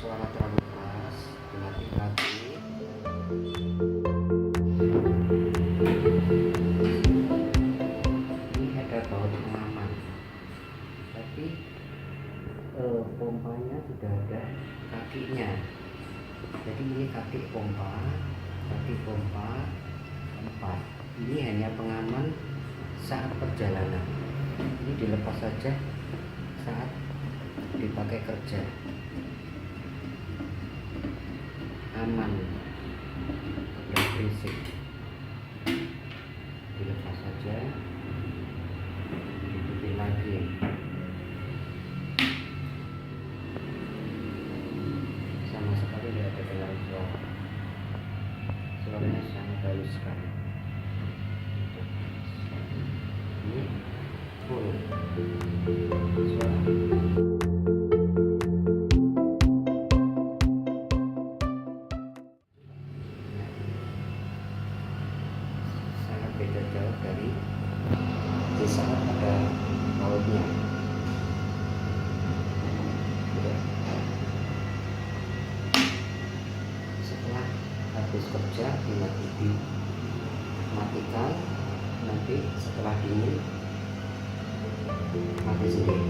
suara terlalu keras, dimatikan lagi. Ini ada baut pengaman, tapi pompanya sudah ada kakinya. Jadi ini kaki pompa 4. Ini hanya pengaman saat perjalanan. Ini dilepas saja saat dipakai kerja, aman, tidak berisik. Dilepas saja, diikuti lagi. Sama sekali tidak ada kendala suara. Suaranya sangat halus sekali. Ini full suara. Sangat beda jauh dari di saat ada bautnya. Setelah habis kerja dimatikan, nanti setelah dingin mati sendiri.